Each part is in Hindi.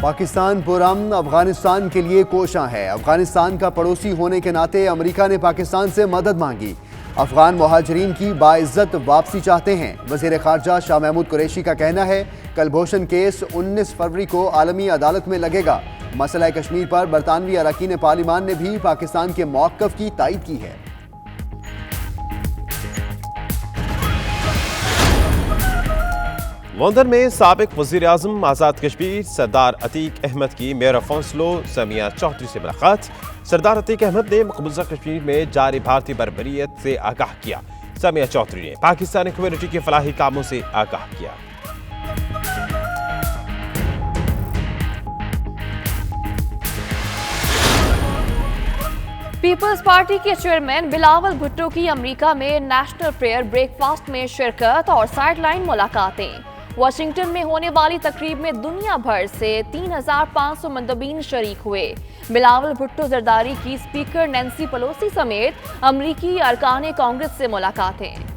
पाकिस्तान पुरअमन अफगानिस्तान के लिए कोशां है। अफगानिस्तान का पड़ोसी होने के नाते अमेरिका ने पाकिस्तान से मदद मांगी। अफगान मुहाजिरीन की बाइज्जत वापसी चाहते हैं। वज़ीर ख़ारजा शाह महमूद कुरैशी का कहना है कलभूषण केस 19 फरवरी को आलमी अदालत में लगेगा। मसला कश्मीर पर बरतानवी अरकान पार्लिमान ने भी पाकिस्तान के मौक़िफ़ की तायीद की है। लंदन में साबिक वज़ीर आज़म आज़ाद कश्मीर सरदार अतीक अहमद की mayor of Oslo Samia Chaudhry से मुलाकात। सरदार अतीक अहमद ने मकबूजा कश्मीर में जारी भारतीय बर्बरियत से आगाह किया। समिया चौधरी ने पाकिस्तानी कम्युनिटी के फलाही कामों से आगाह किया। पीपल्स पार्टी के चेयरमैन बिलावल भुट्टो की अमेरिका में नेशनल प्रेयर ब्रेकफास्ट में शिरकत और साइडलाइन मुलाकातें। वाशिंगटन में होने वाली तकरीब में दुनिया भर से 3,500 मंदबीन शरीक हुए। बिलावल भुट्टो जरदारी की स्पीकर नैन्सी पेलोसी समेत अमरीकी अरकान कांग्रेस से मुलाकातें।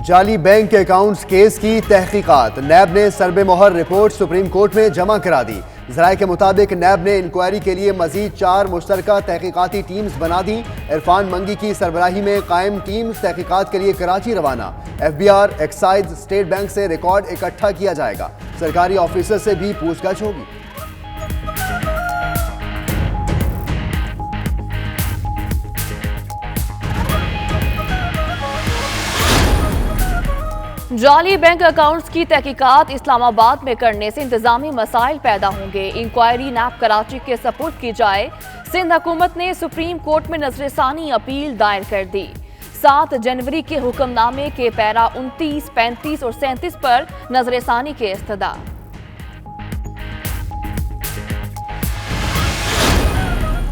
जाली बैंक अकाउंट्स केस की तहकीकात। नैब ने सरबे मोहर रिपोर्ट सुप्रीम कोर्ट में जमा करा दी। ज़राए के मुताबिक नैब ने इंक्वायरी के लिए मजीद 4 मुश्तरका तहकीकाती टीम्स बना दी। इरफान मंगी की सरबराही में कायम टीम्स तहकीकात के लिए कराची रवाना। FBI, एक्साइज, स्टेट बैंक से रिकॉर्ड इकट्ठा किया जाएगा। सरकारी ऑफिसर से भी पूछताछ होगी। जाली बैंक अकाउंट्स की तहकीकात इस्लामाबाद में करने से इंतजामी मसाइल पैदा होंगे। इंक्वायरी नैब कराची के सपुर्द की जाए। सिंध हुकूमत ने सुप्रीम कोर्ट में नजरसानी अपील दायर कर दी। 7 जनवरी के हुक्मनामे के पैरा 29, 35 और 37 पर नजरसानी के इस्तदा।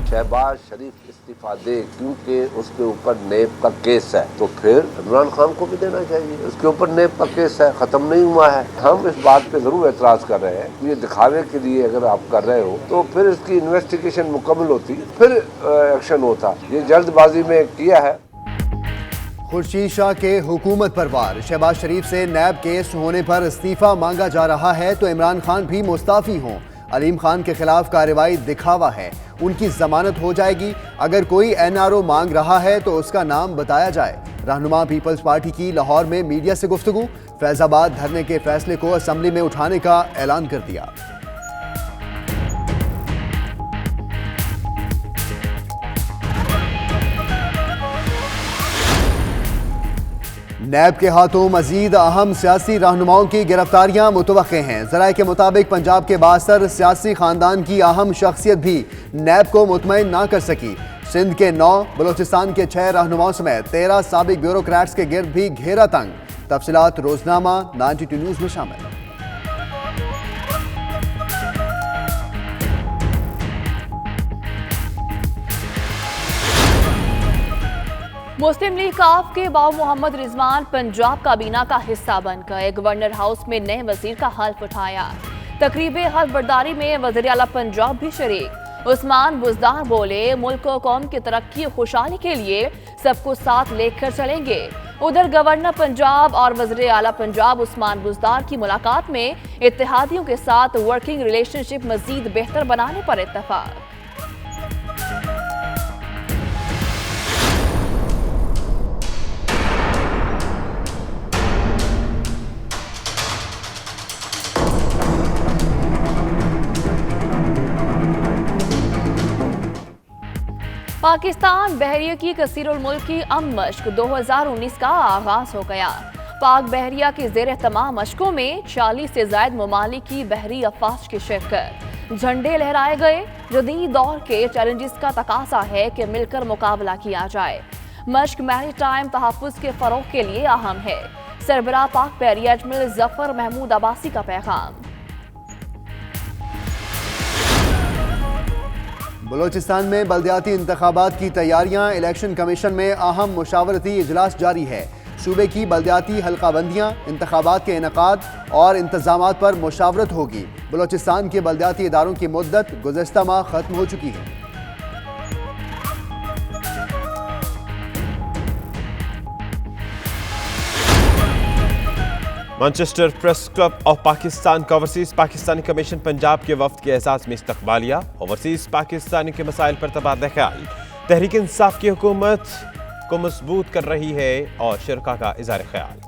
शहबाज शरीफ इस्तीफा दे क्योंकि उसके ऊपर नेब का केस है, तो फिर इमरान खान को भी देना चाहिए। उसके ऊपर नेब का केस है, खत्म नहीं हुआ है। हम इस बात पे जरूर एतराज कर रहे हैं। ये दिखावे के लिए अगर आप कर रहे हो तो फिर इसकी इन्वेस्टिगेशन मुकम्मल होती, फिर एक्शन होता। ये जल्दबाजी में किया है। खुर्शीद शाह के हुकूमत पर वार। शहबाज शरीफ से नैब केस होने पर इस्तीफा मांगा जा रहा है तो इमरान खान भी मुस्ताफी हों। अलीम खान के खिलाफ कार्रवाई दिखावा है, उनकी जमानत हो जाएगी। अगर कोई NRO मांग रहा है तो उसका नाम बताया जाए। रहनुमा पीपल्स पार्टी की लाहौर में मीडिया से गुफ्तगू। फैजाबाद धरने के फैसले को असेंबली में उठाने का ऐलान कर दिया। नैब के हाथों मजीद अहम सियासी रहनुमाओं की गिरफ्तारियां मुतवक्के हैं। ज़राए के मुताबिक पंजाब के 62 सियासी खानदान की अहम शख्सियत भी नैब को मुतमईन ना कर सकी। सिंध के 9, बलोचिस्तान के 6 रहनुमाओं समेत 13 साबिक ब्यूरोक्रेट्स के गिर्द भी घेरा तंग। तफसीलात रोजनामा 92 न्यूज़ में शामिल। मुस्लिम लीग काफ के बाव मोहम्मद रिजवान पंजाब काबीना का हिस्सा बनकर गवर्नर हाउस में नए वजीर का हल्फ उठाया। तकरीब हल्फ बर्दारी में वज़ीर आला पंजाब भी शरीक। उस्मान बुज़दार बोले, मुल्क और कौम की तरक्की और खुशहाली के लिए सबको साथ लेकर चलेंगे। उधर गवर्नर पंजाब और वज़ीर आला पंजाब उस्मान बुज़दार की मुलाकात में इत्तेहादियों के साथ वर्किंग रिलेशनशिप मजीद बेहतर बनाने पर इत्तफाक। पाकिस्तान बहरिया की कसीरुल मुल्की अमन मश्क 2019 का आगाज हो गया। पाक बहरिया की ज़ेर तमाम मशकों में 40 से ज़ायद ममालिक की बहरी अफवाज की शिरकत। झंडे लहराए गए। जदीद दौर के चैलेंजेस का तकाजा है कि मिलकर मुकाबला किया जाए। मश्क मैरीटाइम तहफ़्फ़ुज़ के फ़रोग़ के लिए अहम है। सरबराह पाक बहरिया एडमिरल ज़फ़र महमूद अब्बासी का पैगाम। बलोचिस्तान में बल्दियाती इंतखाबात की तैयारियां। इलेक्शन कमीशन में अहम मुशावरती इजलास जारी है। सूबे की बल्दियाती हल्काबंदियाँ, इंतखाबात के इनेकाद और इंतजामात पर मुशावरत होगी। बलोचिस्तान के बल्दियाती इदारों की मुद्दत गुज़श्ता माह खत्म हो चुकी है। Manchester press club of Pakistan का ओवरसीज पाकिस्तानी कमीशन पंजाब के वफ्द के एजाज में इस्तकबालिया। ओवरसीज पाकिस्तानी के मसाइल पर तबादला ख्याल। तहरीक इंसाफ की हुकूमत को मजबूत कर रही है और शिरका का इज़हार ख्याल।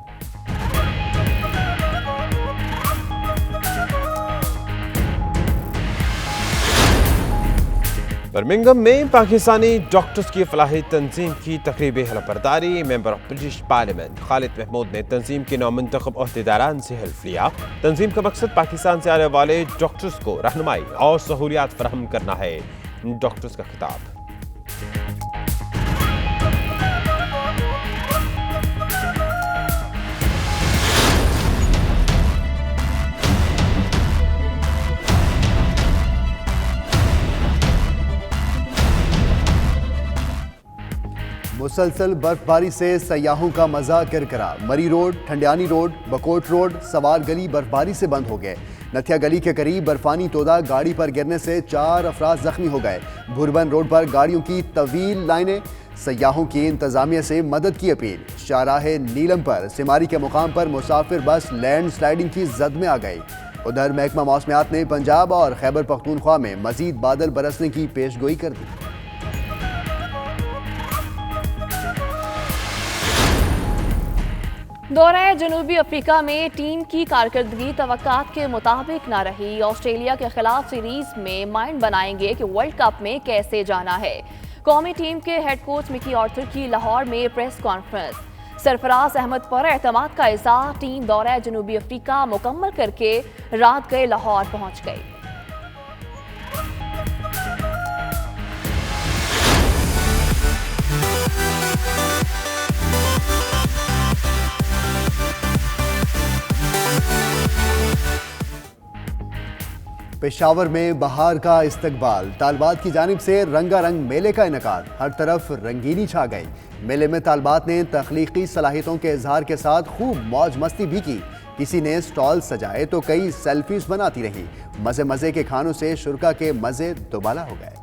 बर्मिंघम में पाकिस्तानी डॉक्टर्स की फलाही तंजीम की तकरीब हलफबरदारी। Member of British parliament Khalid Mahmood ने तंजीम के नौमुंतखब ओहदेदारान से हल्फ लिया। तंजीम का मकसद पाकिस्तान से आने वाले डॉक्टर्स को रहनुमाई और सहूलियात फराहम करना है। डॉक्टर्स का खिताब। मुसलसल बर्फबारी से सयाहों का मजा किरकिरा। मरी road, Thandiani road, Bakot road, सवार गली बर्फबारी से बंद हो गए। नथिया गली के करीब बर्फानी तोदा गाड़ी पर गिरने से 4 अफराद जख्मी हो गए। भुरबन रोड पर गाड़ियों की तवील लाइनें। सयाहों की इंतजामिया से मदद की अपील। शाहराहे नीलम पर सिमारी के मुकाम पर मुसाफिर बस लैंड स्लाइडिंग की जद में आ गई। उधर महकमा मौसमियात ने पंजाब और खैबर पख्तूनख्वा में मजीद बादल बरसने की पेशगोई कर दी। दौरे जनूबी अफ्रीका में टीम की कारकर्दगी तवक्कात के मुताबिक न रही। ऑस्ट्रेलिया के खिलाफ सीरीज में माइंड बनाएंगे कि वर्ल्ड कप में कैसे जाना है। कौमी टीम के हेड कोच मिकी आर्थर की लाहौर में प्रेस कॉन्फ्रेंस। सरफराज अहमद पर एतमाद का इज़हार। टीम दौरे जनूबी अफ्रीका मुकम्मल करके रात गए लाहौर पहुंच गई। पेशावर में बहार का इस्तकबाल। तालबात की जानिब से रंगारंग मेले का इनेकाद। हर तरफ रंगीनी छा गई। मेले में तालबात ने तख्लीकी सलाहियतों के इजहार के साथ खूब मौज मस्ती भी की। किसी ने स्टॉल सजाए तो कई सेल्फीज बनाती रही। मजे मजे के खानों से शुरका के मजे दोबाला हो गए।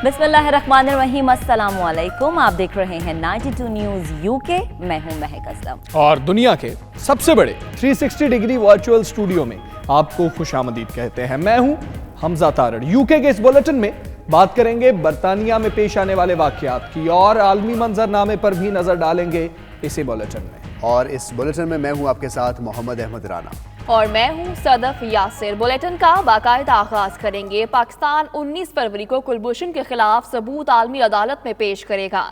बिस्मिल्लाहिर्रहमानिर्रहीम, अस्सलाम वालेकुम। आप देख रहे हैं 92 न्यूज़ यूके। मैं हूं महक असलम और दुनिया के सबसे बड़े 360 डिग्री वर्चुअल स्टूडियो में आपको खुशामदीद कहते हैं। मैं हूं हमजा तारड़। यूके के इस बुलेटिन में बात करेंगे बरतानिया में पेश आने वाले वाकयात की और आलमी मंजरनामे पर भी नजर डालेंगे इसी बुलेटिन में। और इस बुलेटिन में मैं हूं आपके साथ मोहम्मद अहमद राना और मैं हूं सदफ यासिर। बुलेटिन का बाकायदा आगाज करेंगे। पाकिस्तान 19 फरवरी को कुलभूषण के खिलाफ सबूत आलमी अदालत में पेश करेगा।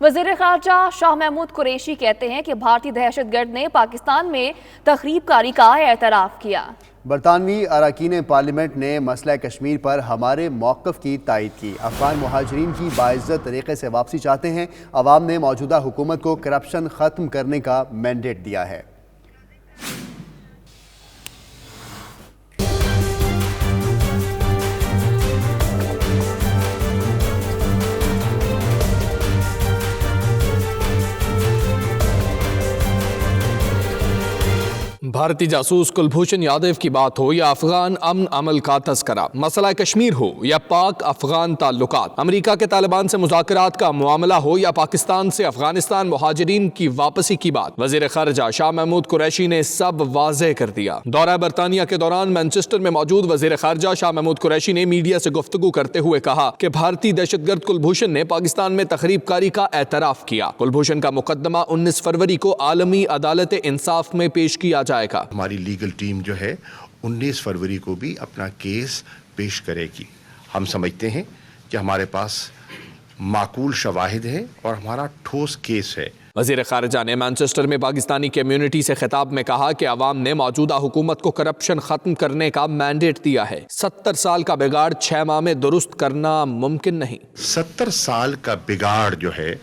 वजीर खारजा शाह महमूद कुरैशी कहते हैं कि भारतीय दहशतगर्द ने पाकिस्तान में तखरीबकारी का एतराफ़ किया। बरतानवी अरकान पार्लियामेंट ने मसला कश्मीर पर हमारे मौक़िफ़ की तायद की। अफ़गान मुहाजिरीन की बाइज़्ज़त तरीके से वापसी चाहते हैं। अवाम ने मौजूदा हुकूमत को करप्शन ख़त्म करने का मैंडेट दिया है। भारतीय जासूस कुलभूषण यादव की बात हो या अफगान अमन अमल का तस्करा, मसला कश्मीर हो या पाक अफगान ताल्लुकात, अमेरिका के तालिबान से मुज़ाकरात का मामला हो या पाकिस्तान से अफगानिस्तान मुहाजिरीन की वापसी की बात, वज़ीर ख़ारजा शाह महमूद कुरैशी ने सब वाज़ेह कर दिया। दौरा बरतानिया के दौरान मैनचेस्टर में मौजूद वज़ीर ख़ारजा शाह महमूद कुरैशी ने मीडिया से गुफ्तगू करते हुए कहा कि भारतीय दहशतगर्द कुलभूषण ने पाकिस्तान में तखरीबकारी का एतराफ़ किया। कुलभूषण का मुकदमा 19 फरवरी को आलमी अदालत इंसाफ में पेश किया जाएगा। हमारी लीगल टीम जो है 19 फरवरी को भी अपना केस पेश करेगी। हम समझते हैं कि हमारे पास माकूल शवाहिद है और हमारा ठोस केस है। वज़ीर ख़ारजा ने मैनचेस्टर में पाकिस्तानी कम्युनिटी से खिताब में कहा कि अवाम ने मौजूदा हुकूमत को करप्शन ख़त्म करने का मैंडेट दिया है। 70 साल का बिगाड़ 6 माह में दुरुस्त करना मुमकिन नहीं। 70 साल का बिगाड़ जो है,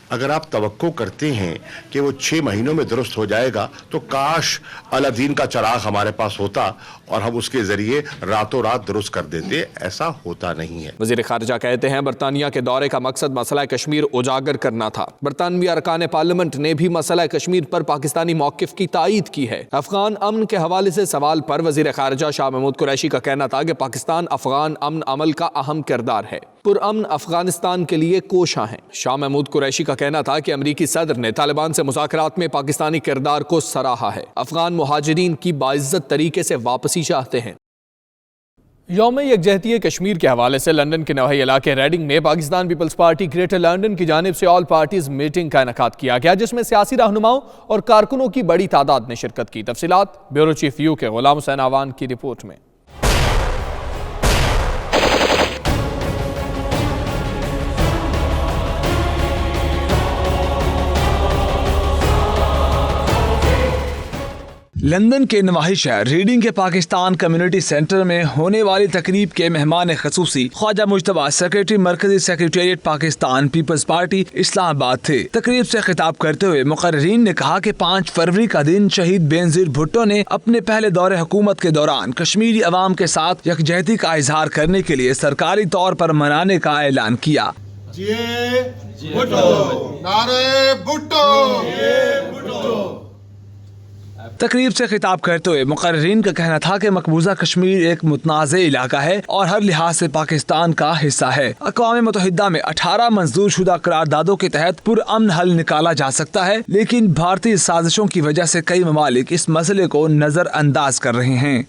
अगर आप तवक्को करते हैं कि वो 6 महीनों में दुरुस्त हो जाएगा तो काश अलादीन का चराग हमारे पास होता और हम उसके जरिए रातों रात दुरुस्त कर देते, ऐसा होता नहीं है। वजीर खारजा कहते हैं बरतानिया के दौरे का मकसद मसला कश्मीर उजागर करना था। बरतानवी अरकान पार्लियामेंट ने भी मसला कश्मीर पर पाकिस्तानी मौकिफ की तायीद की है। अफगान अमन के हवाले से सवाल पर वजीर खारजा शाह महमूद कुरैशी का कहना था कि पाकिस्तान अफगान अमन अमल का अहम किरदार है, पुरअमन अफगानिस्तान के लिए कोशां है। शाह महमूद कुरैशी का कहना था कि अमरीकी सदर ने तालिबान से मुज़ाकरात में पाकिस्तानी किरदार को सराहा है। अफगान मुहाजिरीन की बाइज्जत तरीके से वापसी चाहते हैं। यौम यकजहती कश्मीर के हवाले से लंदन के नवाही इलाके रेडिंग में पाकिस्तान पीपल्स पार्टी ग्रेटर लंदन की जानिब से ऑल पार्टीज मीटिंग का इनेकाद किया गया, जिसमें सियासी रहनुमाओं और कारकुनों की बड़ी तादाद ने शिरकत की। तफसीलात bureau chief UK Ghulam Hussain आवान की रिपोर्ट में। लंदन के नवाही शहर रीडिंग के पाकिस्तान कम्युनिटी सेंटर में होने वाली तकरीब के मेहमान खसूसी ख्वाजा मुज्तबा सेक्रेटरी मरकजी सेक्रेटेरिएट पाकिस्तान पीपल्स पार्टी इस्लामाबाद थे। तकरीब से खिताब करते हुए मुकर्रीन ने कहा कि 5 फरवरी का दिन शहीद बेनजीर भुट्टो ने अपने पहले दौरे हुकूमत के दौरान कश्मीरी अवाम के साथ यकजहती का इजहार करने के लिए सरकारी तौर पर मनाने का ऐलान किया। तकरीब से खिताब करते हुए मुकर्रीन का कहना था कि मकबूजा कश्मीर एक मुतनाज़ इलाका है और हर लिहाज से पाकिस्तान का हिस्सा है। अक़वाम मुत्तहिदा में 18 मंजूर शुदा करारदादों के तहत पुरअमन हल निकाला जा सकता है, लेकिन भारतीय साजिशों की वजह से कई ममालिक इस मसले को नजरअंदाज कर रहे हैं।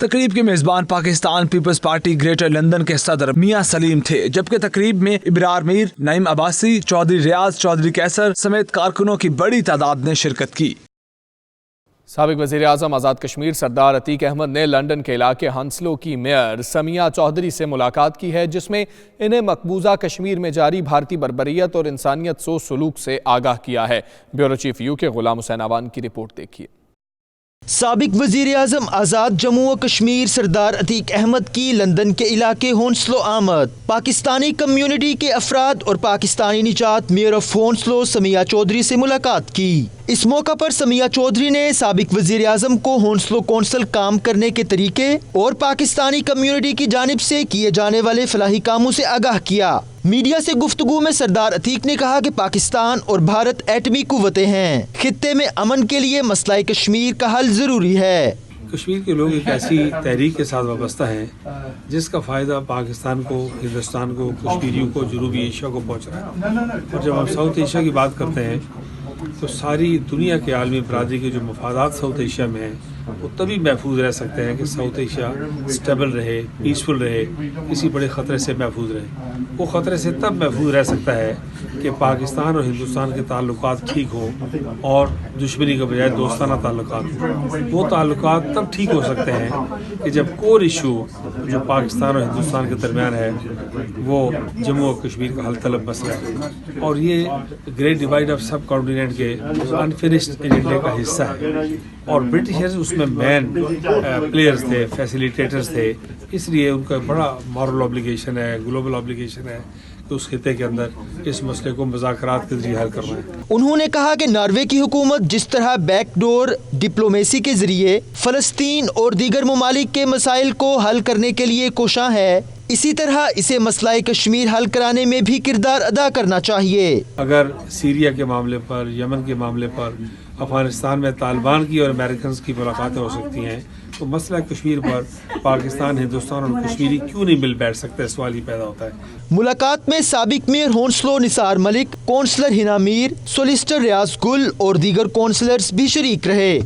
तकरीब के मेजबान पाकिस्तान पीपल्स पार्टी ग्रेटर लंदन के सदर मियां सलीम थे, जबकि तकरीब में इब्रार मीर, नईम अब्बासी, चौधरी रियाज, चौधरी कैसर समेत कारकुनों की बड़ी तादाद ने शिरकत की। साबिक वज़ीर आज़म आज़ाद कश्मीर सरदार अतीक अहमद ने लंदन के इलाके हंसलो की मेयर समिया चौधरी से मुलाकात की है, जिसमें इन्हें मकबूजा कश्मीर में जारी भारतीय बर्बरियत और इंसानियत सोच सलूक से आगाह किया है। Bureau chief UK Ghulam Hussain आवान की रिपोर्ट देखिए। साबिक वज़ीर आज़म आज़ाद जम्मू व कश्मीर सरदार अतीक अहमद की लंदन के इलाके हौंसलो आमद। पाकिस्तानी कम्युनिटी के अफराद और पाकिस्तानी निजात मेयर ऑफ हौंसलो समिया चौधरी से मुलाकात की। इस मौका पर समिया चौधरी ने साबिक वज़ीर आज़म को हौंसलो कौंसल काम करने के तरीके और पाकिस्तानी कम्युनिटी की जानिब से किए जाने वाले फलाही कामों से आगाह किया। मीडिया से गुफ्तगू में सरदार अतीक ने कहा कि पाकिस्तान और भारत एटमी कुव्वतें हैं। खित्ते में अमन के लिए मसला कश्मीर का हल जरूरी है। कश्मीर के लोग एक ऐसी तहरीक के साथ वाबस्ता हैं जिसका फ़ायदा पाकिस्तान को, हिंदुस्तान को, कश्मीरियों को, जनूबी एशिया को पहुँच रहा है। और जब हम साउथ एशिया की बात करते हैं तो सारी दुनिया के आलमी बरादरी के जो मफादात साउथ एशिया में हैं वो तभी महफूज रह सकते हैं कि साउथ एशिया स्टेबल रहे, पीसफुल रहे, किसी बड़े ख़तरे से महफूज रहे। वो ख़तरे से तब महफूज रह सकता है कि पाकिस्तान और हिंदुस्तान के ताल्लुकात ठीक हों और दुश्मनी के बजाय दोस्ताना ताल्लुकात हों। वो ताल्लुकात तब ठीक हो सकते हैं कि जब कोर इशू जो पाकिस्तान और हिंदुस्तान के दरमियान है वो जम्मू और कश्मीर का हल तलब मसला है। और ये ग्रेट डिवाइड ऑफ सब कॉन्टिनेंट के अनफिनिश्ड एजेंडे का हिस्सा है और ब्रिटिशर्स उसमें मेन प्लेयर्स थे, फैसिलिटेटर्स थे। इसलिए उनका बड़ा मॉरल ऑब्लिगेशन है, ग्लोबल ऑब्लिगेशन है कि उस खिते के अंदर इस मसले को मुज़ाकरात के जरिए हल करना है। उन्होंने कहा कि नॉर्वे की हुकूमत जिस तरह बैकडोर डिप्लोमेसी के जरिए फ़लस्तीन और दीगर ममालिक के मसाइल को हल करने के लिए कोशां है, इसी तरह इसे मसला कश्मीर हल कराने में भी किरदार अदा करना चाहिए। अगर सीरिया के मामले पर, यमन के मामले पर, अफगानिस्तान में तालिबान की और अमेरिकन की मुलाकातें हो सकती हैं, तो मसला कश्मीर पर पाकिस्तान, हिंदुस्तान और कश्मीरी क्यों नहीं मिल बैठ सकते, सवाल ही पैदा होता है। मुलाकात में साबिक mayor Hounslow Nisar Malik, councillor Hina Mir, solicitor Riaz Gul और दीगर कौंसलर्स भी शरीक रहे।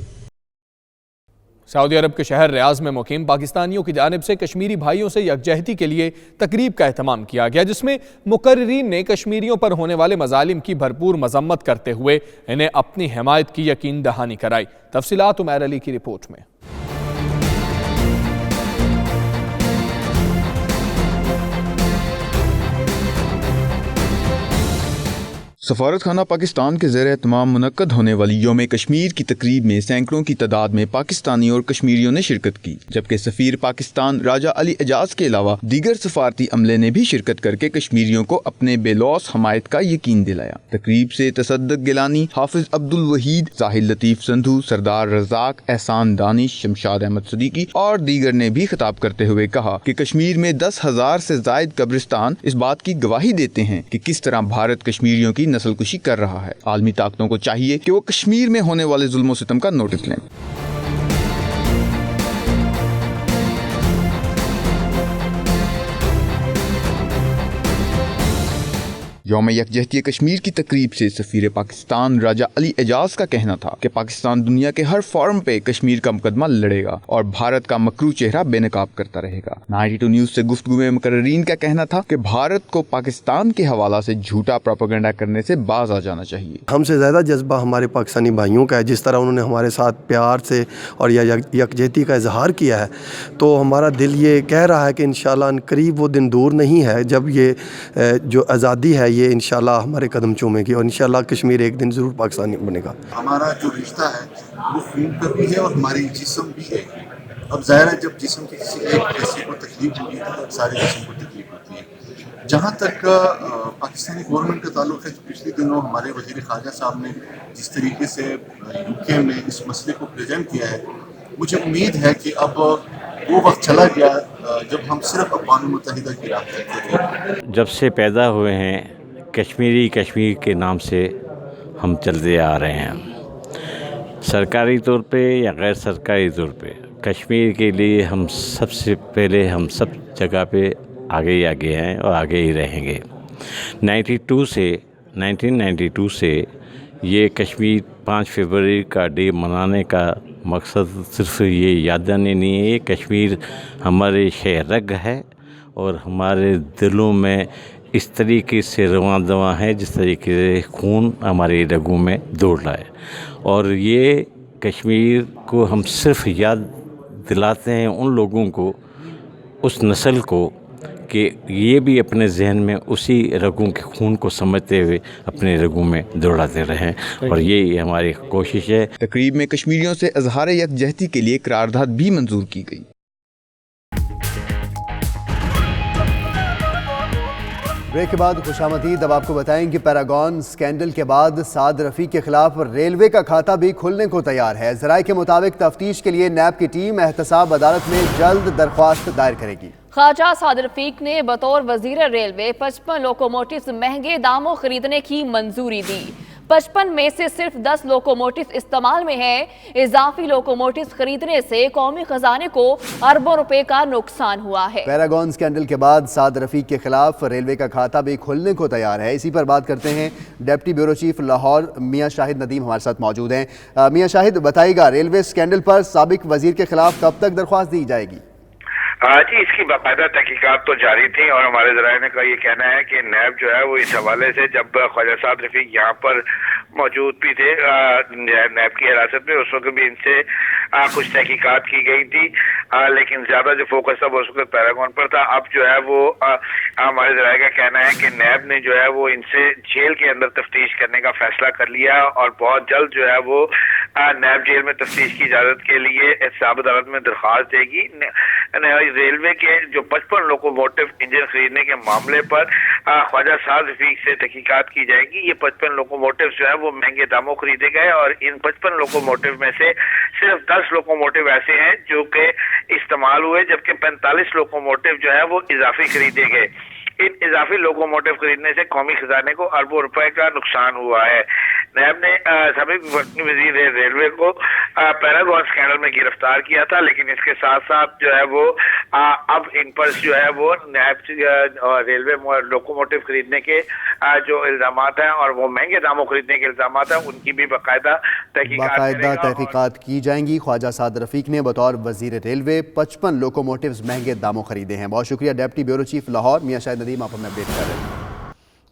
सऊदी अरब के शहर रियाज में मुकीम पाकिस्तानियों की जानिब से कश्मीरी भाइयों से यकजहती के लिए तकरीब का एहतमाम किया गया, जिसमें मुकर्रीरीन ने कश्मीरियों पर होने वाले मजालिम की भरपूर मजम्मत करते हुए इन्हें अपनी हिमायत की यकीन दहानी कराई। तफसीलात उमैर अली की रिपोर्ट में। सफारत खाना पाकिस्तान के ज़ेर एहतमाम मुनक्कद होने वाली यौम कश्मीर की तकरीब में सैकड़ों की तादाद में पाकिस्तानी और कश्मीरियों ने शिरकत की, जबकि सफीर पाकिस्तान राजा अली एजाज के अलावा दीगर सफारती अमले ने भी शिरकत करके कश्मीरियों को अपने बेलौस हमायत का यकीन दिलाया। तकरीब से तसद्दुक़ गिलानी, हाफिज अब्दुल वहीद, साहिल लतीफ़ संधू, सरदार रज़ाक, एहसान दानिश, शमशाद अहमद सदीकी और दीगर ने भी खिताब करते हुए कहा कि कश्मीर में 10,000 से जायद कब्रिस्तान इस बात की गवाही देते हैं कि किस तरह भारत कश्मीरियों की नस्लकुशी कर रहा है। आलमी ताकतों को चाहिए कि वो कश्मीर में होने वाले जुल्म सितम का नोटिस लें। यौम यकजहती कश्मीर की तकरीब से सफीर पाकिस्तान राजा अली एजाज का कहना था कि पाकिस्तान दुनिया के हर फोरम पे कश्मीर का मुकदमा लड़ेगा और भारत का मकरू चेहरा बेनकाब करता रहेगा। 92 न्यूज से गुफ्तगू में मुकर्रीन का कहना था कि भारत को पाकिस्तान के हवाला से झूठा प्रोपेगेंडा करने से बाज आ जाना चाहिए। हमसे ज़्यादा जज्बा हमारे पाकिस्तानी भाइयों का है, जिस तरह उन्होंने हमारे साथ प्यार से और यकजहती का इजहार किया है, तो हमारा दिल ये कह रहा है कि इंशाल्लाह करीब वो दिन दूर नहीं है जब ये जो आज़ादी है ये इंशाल्लाह हमारे कदम चूमेगी और इंशाल्लाह कश्मीर एक दिन ज़रूर पाकिस्तानी बनेगा। हमारा जो रिश्ता है वो खून का भी है और हमारी जिस्म भी है। अब ज़ाहिर है जब जिस्म की किसी एक हिस्से को तकलीफ होगी तो सारे जिस्म को तकलीफ होती है। जहाँ तक पाकिस्तानी गवर्नमेंट का ताल्लुक़ है, तो पिछले दिनों हमारे वज़ीर ख़ारजा साहब ने जिस तरीके से यूके में इस मसले को प्रेजेंट किया है, मुझे उम्मीद है कि अब वो वक्त चला गया जब हम सिर्फ अक़वाम मुत्तहिदा की राह करते थे। जब से पैदा हुए हैं कश्मीर के नाम से हम चलते आ रहे हैं। सरकारी तौर पे या गैर सरकारी तौर पे कश्मीर के लिए हम सबसे पहले हम सब जगह पे आगे ही आगे हैं और आगे ही रहेंगे। 1992 से ये कश्मीर 5 फरवरी का डे मनाने का मकसद सिर्फ ये याद दिलाने नहीं है, ये कश्मीर हमारे शहरग है और हमारे दिलों में इस तरीके से रवां दवा है जिस तरीके से खून हमारे रगों में दौड़ रहा है। और ये कश्मीर को हम सिर्फ याद दिलाते हैं उन लोगों को, उस नस्ल को, कि ये भी अपने जहन में उसी रगों के खून को समझते हुए अपने रगों में दौड़ाते रहें और ये हमारी कोशिश है। तकरीब में कश्मीरियों से इज़हार यकजहती के लिए करारदाद भी मंजूर की गई। ब्रेक के बाद खुशामदीद। अब आपको बताएं कि पैरागॉन स्कैंडल के बाद साद रफ़ीक के खिलाफ रेलवे का खाता भी खुलने को तैयार है। ज़राए के मुताबिक तफ्तीश के लिए नैब की टीम एहतसाब अदालत में जल्द दरख्वास्त दायर करेगी। ख्वाजा साद रफ़ीक ने बतौर वज़ीर रेलवे 55 लोकोमोटिव्स महंगे दामों खरीदने की मंजूरी दी। 55 में से सिर्फ 10 लोकोमोटिव इस्तेमाल में है। इजाफी लोकोमोटिव खरीदने से कौमी खजाने को अरबों रुपए का नुकसान हुआ है। पैरागॉन स्कैंडल के बाद साद रफ़ीक के खिलाफ रेलवे का खाता भी खुलने को तैयार है। इसी पर बात करते हैं, डिप्टी ब्यूरो चीफ लाहौर मियां शाहिद नदीम हमारे साथ मौजूद हैं। मियां शाहिद, बताइएगा रेलवे स्कैंडल पर साबिक वजीर के खिलाफ कब तक दरख्वास्त दी जाएगी? जी, इसकी बाकायदा तहकीकात तो जारी थी और हमारे ज़राए का ये कहना है कि नैब जो है वो इस हवाले से, जब ख्वाजा साद रफ़ीक यहाँ पर मौजूद भी थे नैब की हिरासत में, उस वक्त भी इनसे कुछ तहकीकात की गई थी, लेकिन ज़्यादा जो फोकस था वो उस वक्त पैरागॉन पर था। अब जो है वो हमारे ज़राए का कहना है कि नैब ने जो है वो इनसे जेल के अंदर तफ्तीश करने का फैसला कर लिया और बहुत जल्द जो है वो नैब जेल में तफ्तीश की इजाज़त के लिए एहतसाब अदालत में दरख्वास्त देगी। रेलवे के जो 55 लोकोमोटिव इंजन खरीदने के मामले पर ख्वाजा साद रफ़ीक से तहकीकात की जाएगी। ये 55 लोकोमोटिव जो है वो महंगे दामों खरीदे गए और इन 55 लोकोमोटिव में से सिर्फ 10 लोकोमोटिव ऐसे हैं जो कि इस्तेमाल हुए, जबकि 45 लोकोमोटिव जो है वो इजाफी खरीदे गए। इन इजाफी लोकोमोटिव खरीदने से कौमी खजाने को अरबों रुपए का नुकसान हुआ है। नैब ने साबिक वजीर रेलवे को पैरागॉन स्कैंडल में गिरफ्तार किया था, लेकिन इसके साथ साथ जो है वो अब इन पर जो है वो नैब रेलवे लोकोमोटिव खरीदने के जो इल्जामात हैं और वो महंगे दामों खरीदने के इल्जामात हैं, उनकी भी बाकायदा तहकीकात की जाएंगी। ख्वाजा साद रफ़ीक ने बतौर वजीर रेलवे 55 लोकोमोटिव्स महंगे दामों खरीदे हैं। बहुत शुक्रिया डिप्टी ब्यूरो चीफ लाहौर मियां शाहिद नदीम, आप हमें अपडेट कर रहे हैं।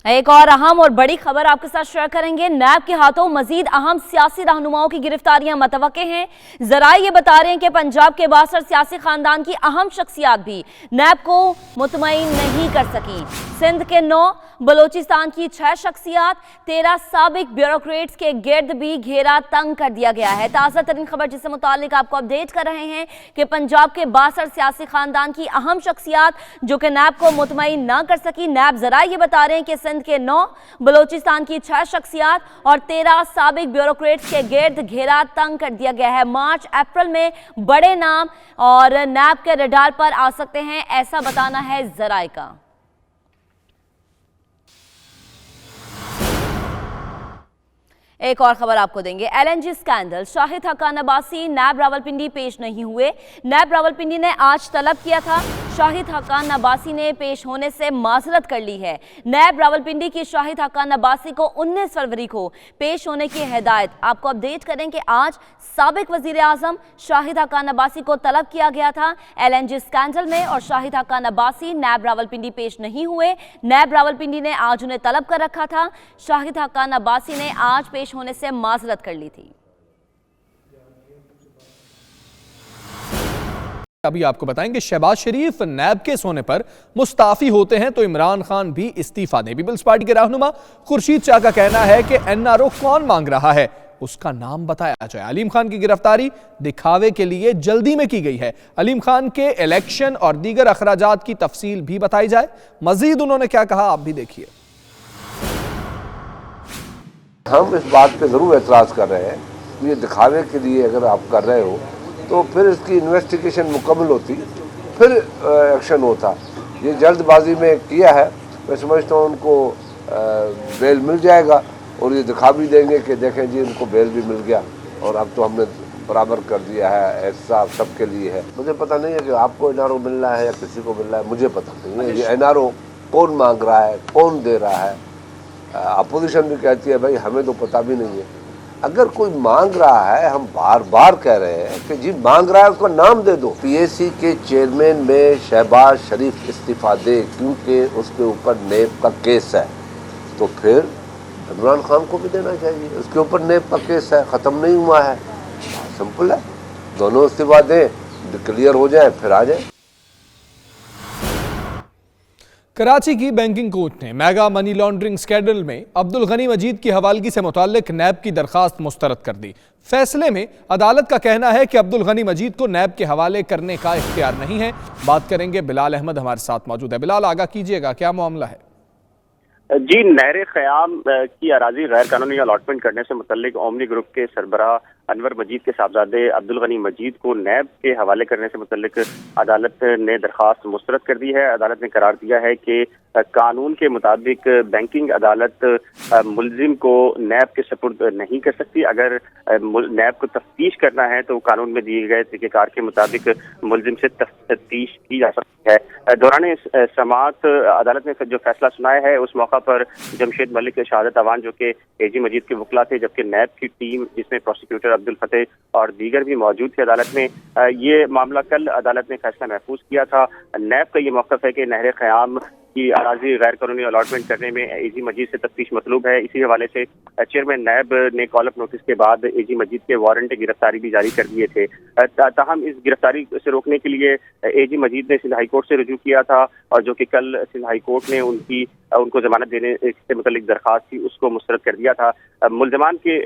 एक और अहम और बड़ी खबर आपके साथ शेयर करेंगे। नैब के हाथों मजीद अहम सियासी रहनुमाओं की गिरफ्तारियां मतवक्के हैं। जराए ये बता रहे हैं कि पंजाब के बासर सियासी खानदान की अहम शख्सियात भी नैब को मुतमईन नहीं कर सकी। सिंध के 9, बलोचिस्तान की 6 शख्सियात, 13 साबिक ब्यूरोक्रेट्स के गिर्द भी घेरा तंग कर दिया गया है। ताज़ा तरीन खबर जिससे मुतालिक आपको अपडेट कर रहे हैं कि पंजाब के बासर सियासी खानदान की अहम शख्सियात जो कि नैब को मुतमईन ना कर सकी। नैब जराए ये बता रहे हैं कि सिंध के 9, बलोचिस्तान की 6 शख्सियात और 13 साबिक ब्यूरोक्रेट्स के गिर्द घेरा तंग कर दिया गया है। मार्च अप्रैल में बड़े नाम और नैब के रडार पर आ सकते हैं, ऐसा बताना है जराए का। एक और खबर आपको देंगे। LNG स्कैंडल, शाहिद हक्कान अब्बासी नैब रावलपिंडी पेश नहीं हुए। नैब रावलपिंडी ने आज तलब किया था, शाहिद हक्कान अब्बासी ने पेश होने से माजरत कर ली है। नैब रावलपिंडी की शाहिद हक्कान अब्बासी को 19 फरवरी को पेश होने की हिदायत। आपको अपडेट करें कि आज साबिक वजीर आजम शाहिद हक्कान अब्बासी को तलब किया गया था LNG स्कैंडल में और शाहिद हक्कान अब्बासी नैब रावलपिंडी पेश नहीं हुए। नैब रावलपिंडी ने आज उन्हें तलब कर रखा था। शाहिद हक्कान अब्बासी ने आज पेश होने से माजरत कर ली थी। अभी आपको बताएंगे शहबाज शरीफ नैब के सोने पर मुस्ताफी होते हैं तो इमरान खान भी इस्तीफा दें। पीपल्स पार्टी के रहनुमा खुर्शीद शाह का कहना है कि NRO कौन मांग रहा है उसका नाम बताया जाए। अलीम खान की गिरफ्तारी दिखावे के लिए जल्दी में की गई है। अलीम खान के इलेक्शन और दीगर अखराजात की तफसील भी बताई जाए। मजीद उन्होंने क्या कहा आप भी देखिए। हम इस बात पे ज़रूर एतराज़ कर रहे हैं, ये दिखावे के लिए अगर आप कर रहे हो तो फिर इसकी इन्वेस्टिगेशन मुकम्मल होती, फिर एक्शन होता। ये जल्दबाजी में किया है, मैं समझता हूँ उनको बेल मिल जाएगा और ये दिखा भी देंगे कि देखें जी उनको बेल भी मिल गया और अब तो हमने बराबर कर दिया है, ऐसा सबके लिए है। मुझे पता नहीं है कि आपको NRO मिल रहा है या किसी को मिल रहा है, मुझे पता नहीं है। ये NRO कौन मांग रहा है, कौन दे रहा है। अपोजिशन भी कहती है भाई हमें तो पता भी नहीं है। अगर कोई मांग रहा है, हम बार बार कह रहे हैं कि जी मांग रहा है उसका नाम दे दो। PAC के चेयरमैन में शहबाज शरीफ इस्तीफा दे क्योंकि उसके ऊपर नेब का केस है, तो फिर इमरान खान को भी देना चाहिए। उसके ऊपर नेब का केस है, ख़त्म नहीं हुआ है, सिंपल है। दोनों इस्तीफा दें, क्लियर हो जाए, फिर आ जाए। कराची की बैंकिंग कोर्ट ने मेगा मनी लॉन्ड्रिंग स्कैंडल में अब्दुल गनी मजीद की हवालगी से मुताल्लिक नैब की दरखास्त मुस्तरद कर दी। फैसले में अदालत का कहना है कि अब्दुल गनी मजीद को नैब के हवाले करने का इख्तियार नहीं है। बात करेंगे, बिलाल अहमद हमारे साथ मौजूद है। बिलाल, आगाह कीजिएगा, क्या मामला है? जी, नहर ख़याम की अराजी गैर कानूनी अलॉटमेंट करने से मुतल्लिक ओमनी ग्रुप के सरबराह अनवर मजीद के साहबजादे अब्दुल गनी मजीद को नैब के हवाले करने से मुतल्लिक अदालत ने दरख्वास्त मुस्तरद कर दी है। अदालत ने करार दिया है कि कानून के मुताबिक बैंकिंग अदालत मुलजिम को नैब के सपुर्द नहीं कर सकती। अगर नैब को तफ्तीश करना है तो कानून में दिए गए तरीक़ेकार के मुताबिक मुलजिम से तफ्तीश की जा सकती है। दौरान समाअत अदालत ने जो फैसला सुनाया है उस मौका पर जमशेद मलिक शहादत अवान जो कि AG मजीद के वकला थे, जबकि नैब की टीम जिसमें प्रोसिक्यूटर अब्दुल फतेह और दीगर भी मौजूद थे अदालत में। ये मामला कल अदालत ने फैसला महफूज किया था। नैब का ये मौक़िफ़ है कि नहर ख़याम की अराजी गैर कानूनी अलॉटमेंट करने में AG मजीद से तफ्तीश मतलूब है। इसी हवाले से चेयरमैन नैब ने कॉल अप नोटिस के बाद AG मजीद के वारंट गिरफ्तारी भी जारी कर दिए थे। ताहम इस गिरफ्तारी से रोकने के लिए AG मजीद ने सिंध हाई कोर्ट से रुजू किया था और जो कि कल सिंध हाई कोर्ट ने उनको जमानत देने से मुतल्लिक दरख्वास्त थी उसको मुस्तरद कर दिया था। मुलजमान के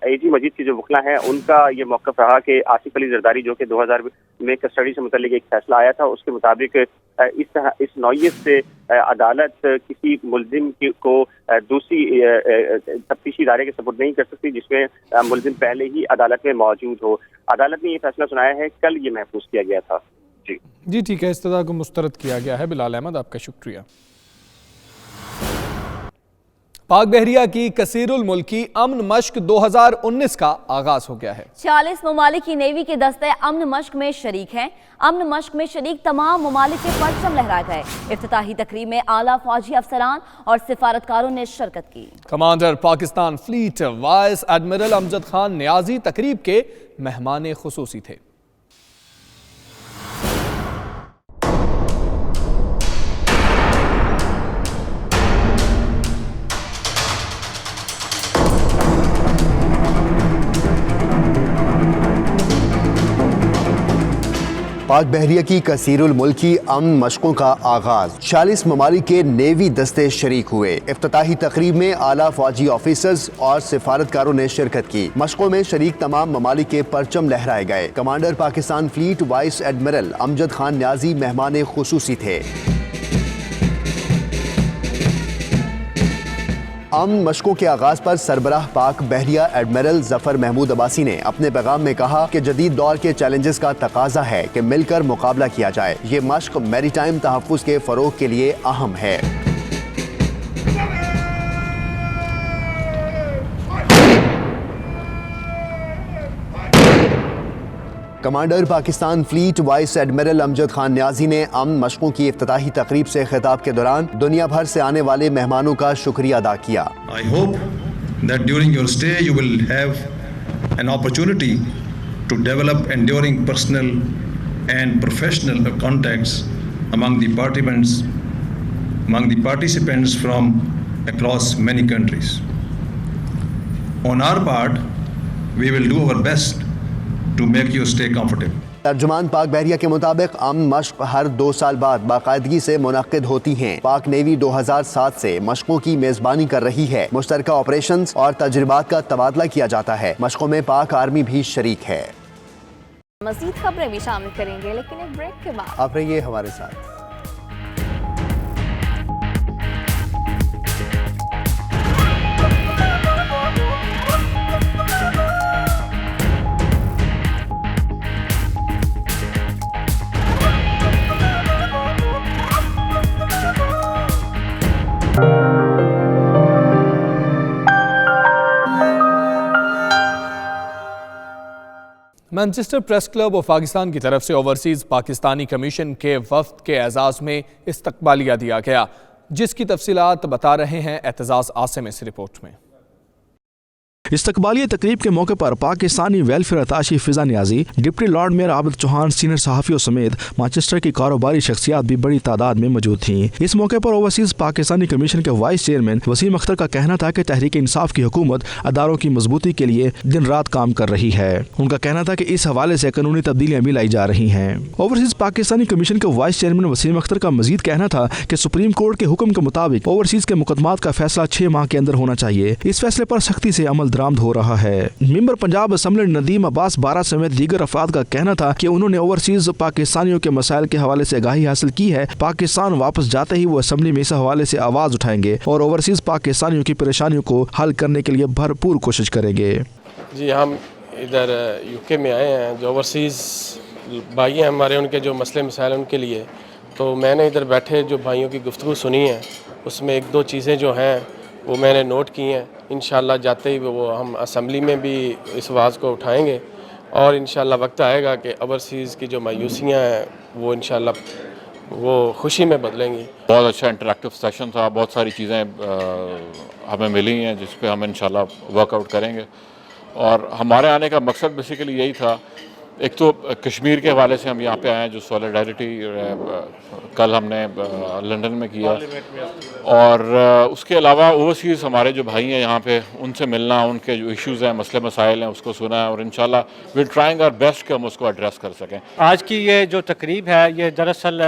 AG मजीद की जो वकला हैं उनका ये मौक़िफ़ रहा कि आसिफ अली जरदारी जो कि 2000 में कस्टडी से मुतल्लिक एक फैसला आया था उसके मुताबिक इस नौयत से अदालत किसी मुलजिम को दूसरी तफ्तीशी इदारे के सपुर्द नहीं कर सकती जिसमें मुलजिम पहले ही अदालत में मौजूद हो। अदालत ने ये फैसला सुनाया है, कल ये महफूज किया गया था। जी ठीक है, इस्तदा को मुस्तरद किया गया है। बिलाल अहमद, आपका शुक्रिया। पाक बहरिया की कसीरुल मुल्की अमन मश्क 2019 का आगाज हो गया है। 40 ममालिक की नेवी के दस्ते अमन मश्क में शरीक हैं। अमन मश्क में शरीक तमाम ममालिक के परचम लहराए गए। इफ्तिताही तकरीब में आला फौजी अफसरान और सिफारतकारों ने शिरकत की। Commander Pakistan fleet vice admiral Amjad Khan Niazi तकरीब के मेहमान खुसूसी थे। पाक बहरिया की कसीरुल मुल्की अमन मशकों का आगाज। 40 ममालिक के नेवी दस्ते शरीक हुए। इफ्तिताही तकरीब में आला फौजी ऑफिसर्स और सिफारतकारों ने शिरकत की। मशकों में शरीक तमाम ममालिक के परचम लहराए गए। Commander Pakistan fleet vice admiral Amjad Khan Niazi मेहमान खुसूसी थे। अमन मशकों के आगाज पर सरबराह पाक बहरिया एडमिरल जफर महमूद अब्बासी ने अपने पैगाम में कहा कि जदीद दौर के चैलेंजेस का तकाजा है कि मिलकर मुकाबला किया जाए। ये मश्क मैरीटाइम तहफ्फुज़ के फरोग के लिए अहम है। Commander Pakistan fleet vice admiral Amjad Khan Niazi ने अमन मशकों की इफ्तिताही तकरीब से खिताब के दौरान दुनिया भर से आने वाले मेहमानों का शुक्रिया अदा किया। I hope that during your stay you will have an opportunity to develop enduring personal and professional contacts among the participants from across many countries. On our part, we will do our best to make you stay comfortable. तर्जुमान पाक बहरिया के मुताबिक अमन मश्क हर 2 साल बाद बाकायदगी से मुनक्किद होती हैं। पाक नेवी 2007 से मशकों की मेजबानी कर रही है। मुश्तरका ऑपरेशंस और तजुर्बात का तबादला किया जाता है। मशकों में पाक आर्मी भी शरीक है। मज़ीद खबरें भी शामिल करेंगे, लेकिन एक ब्रेक के बाद आप रहिए हमारे साथ। मैनचेस्टर प्रेस क्लब और पाकिस्तान की तरफ से ओवरसीज़ पाकिस्तानी कमीशन के वफ्द के एजाज़ में इस्तकबालिया दिया गया, जिसकी तफसीलात बता रहे हैं एतजाज़ आसिम इस रिपोर्ट में। इस्तकबालिया तकरीब के मौके पर Pakistani welfare attache Fiza Niazi, deputy lord mayor Abid Chauhan, senior सहाफ़ियों समेत मैनचेस्टर की कारोबारी शख्सियात भी बड़ी तादाद में मौजूद थीं। इस मौके पर ओवरसीज़ पाकिस्तानी कमीशन के वाइस चेयरमैन वसीम अख्तर का कहना था कि तहरीक इंसाफ की हुकूमत अदारों की मजबूती के लिए दिन रात काम कर रही है। उनका कहना था कि इस हवाले से कानूनी तब्दीलियाँ भी लाई जा रही हैं। ओवरसीज़ पाकिस्तानी कमीशन के वाइस चेयरमैन वसीम अख्तर का मजीद कहना था कि सुप्रीम कोर्ट के हुक्म के मुताबिक ओवरसीज़ के मुकदमात का फैसला 6 माह के अंदर होना चाहिए। इस फैसले पर सख्ती से अमल दरामद हो रहा है। मेंबर पंजाब असेंबली नदीम अब्बास बारा समेत दीगर अफराद का कहना था कि उन्होंने ओवरसीज पाकिस्तानियों के मसाइल के हवाले से आगाही हासिल की है। पाकिस्तान वापस जाते ही वो असेंबली में इस हवाले से आवाज उठाएंगे और ओवरसीज पाकिस्तानियों की परेशानियों को हल करने के लिए भरपूर कोशिश करेंगे। जी, हम इधर यूके में आए हैं, जो ओवरसीज भाई हैं हमारे, उनके जो मसले मसाइल उनके लिए, तो मैंने इधर बैठे जो भाइयों की गुफ्तगू सुनी है, उसमें 1-2 चीज़ें जो हैं वो मैंने नोट की हैं। इंशाल्लाह जाते ही वो हम असम्बली में भी इस आवाज़ को उठाएंगे और इंशाल्लाह वक्त आएगा कि ओवरसीज़ की जो मायूसियाँ हैं वो इंशाल्लाह वो खुशी में बदलेंगी। बहुत अच्छा इंटरेक्टिव सेशन था, बहुत सारी चीज़ें हमें मिली हैं जिस पे हम इंशाल्लाह वर्कआउट करेंगे। और हमारे आने का मकसद बेसिकली यही था, एक तो कश्मीर के हवाले से हम यहाँ पे आए हैं, जो सॉलिडारिटी कल हमने लंदन में किया, और उसके अलावा ओवरसीज़ हमारे जो भाई हैं यहाँ पे, उनसे मिलना, उनके जो इश्यूज़ हैं, मसले मसाइल हैं, उसको सुना है और इंशाल्लाह विल ट्राइंग आवर बेस्ट कि हम उसको एड्रेस कर सकें। आज की ये जो तकरीब है, ये दरअसल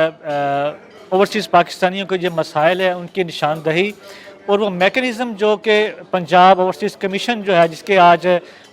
ओवरसीज़ पाकिस्तानियों के जो मसाइल है उनकी निशानदही और वो मैकेनिज़्म जो कि पंजाब ओवरसीज़ कमीशन जो है, जिसके आज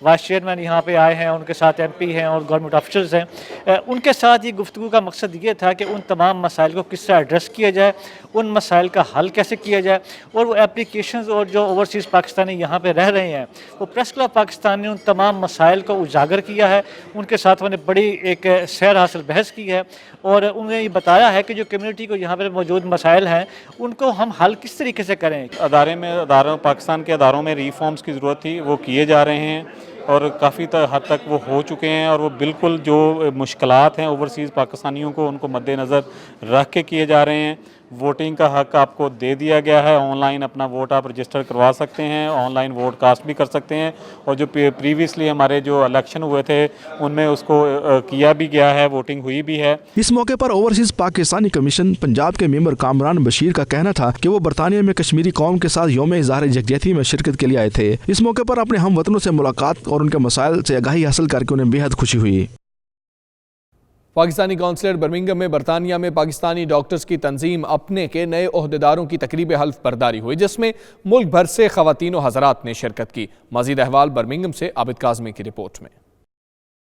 वाइस चेयरमैन यहाँ पे आए हैं, उनके साथ MP हैं और गवर्नमेंट ऑफिसर्स हैं, उनके साथ ये गुफ्तगू का मकसद ये था कि उन तमाम मसाइल को किस तरह एड्रेस किया जाए, उन मसाइल का हल कैसे किया जाए, और वो एप्लीकेशंस और जो ओवरसीज़ पाकिस्तानी यहाँ पे रह रहे हैं, वो प्रेस क्लब पाकिस्तान ने उन तमाम मसाइल को उजागर किया है। उनके साथ उन्होंने बड़ी एक सैर हासिल बहस की है और उन्हें ये बताया है कि जो कम्यूनिटी को यहाँ पर मौजूद मसाइल हैं उनको हम हल किस तरीके से करें। पाकिस्तान के अदारों में रिफॉर्म्स की ज़रूरत थी, वो किए जा रहे हैं और काफ़ी हद तक वो हो चुके हैं और वो बिल्कुल जो मुश्किलात हैं ओवरसीज़ पाकिस्तानियों को, उनको मद्देनज़र रख के किए जा रहे हैं। वोटिंग का हक आपको दे दिया गया है, ऑनलाइन अपना वोट आप रजिस्टर करवा सकते हैं, ऑनलाइन वोट कास्ट भी कर सकते हैं, और जो प्रीवियसली हमारे जो इलेक्शन हुए थे उनमें उसको किया भी गया है, वोटिंग हुई भी है। इस मौके पर ओवरसीज पाकिस्तानी कमीशन पंजाब के मेंबर कामरान बशीर का कहना था कि वो बरतानिया में कश्मीरी कौम के साथ यौम इज़हार यकजहती में शिरकत के लिए आए थे। इस मौके पर अपने हम वतनों से मुलाकात और उनके मसाइल से आगाही हासिल करके उन्हें बेहद खुशी हुई। पाकिस्तानी कौंसलेट बर्मिंघम में बरतानिया में पाकिस्तानी डॉक्टर्स की तंजीम अपने के नए ओहदेदारों की तकरीब हल्फ बर्दारी हुई, जिसमें मुल्क भर से ख़वातीन व हज़रात ने शिरकत की। मज़ीद अहवाल बर्मिंघम से आबिद काज़मी की रिपोर्ट में।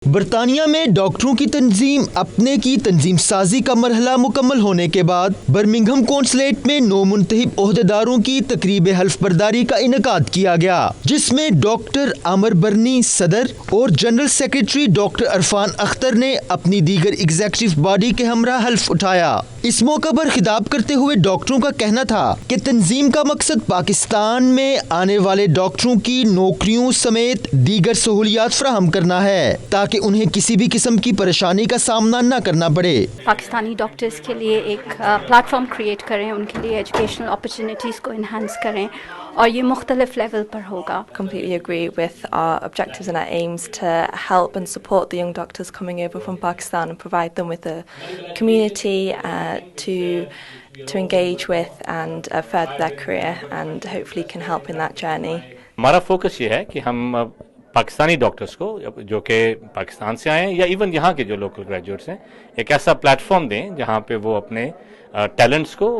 बरतानिया में डॉक्टरों की तंजीम अपने की तंजीम साजी का मरहला मुकम्मल होने के बाद बर्मिंघम कौंसलेट में 9 मुंतखब ओहदेदारों की तकरीब हल्फ बर्दारी का इनेकाद किया गया, जिसमें डॉक्टर आमिर बर्नी सदर और general secretary doctor Irfan Akhtar ने अपनी दीगर एग्जीक्यूटिव बॉडी के हमरा हल्फ उठाया। इस मौका पर खिताब करते हुए डॉक्टरों का कहना था कि तंजीम का मकसद पाकिस्तान में आने वाले डॉक्टरों की नौकरियों समेत दीगर सहूलियात फराहम करना है ताकि उन्हें किसी भी किस्म की परेशानी का सामना न करना पड़े। पाकिस्तानी डॉक्टर्स के लिए एक प्लेटफॉर्म क्रिएट करें, उनके लिए एजुकेशनल अपॉर्चुनिटीज़ को इन्हांस करें और ये मुख्तलिफ लेवल पर होगा। Completely agree with our objectives and our aims to help and support the young doctors coming over from Pakistan and provide them with a community to engage with and further their career and hopefully can help in that journey. हमारा फोकस ये है कि हम पाकिस्तानी डॉक्टर्स को जो कि पाकिस्तान से आए हैं या इवन यहाँ के जो लोकल ग्रेजुएट्स हैं एक ऐसा प्लेटफॉर्म दें जहाँ पे वो अपने टैलेंट्स को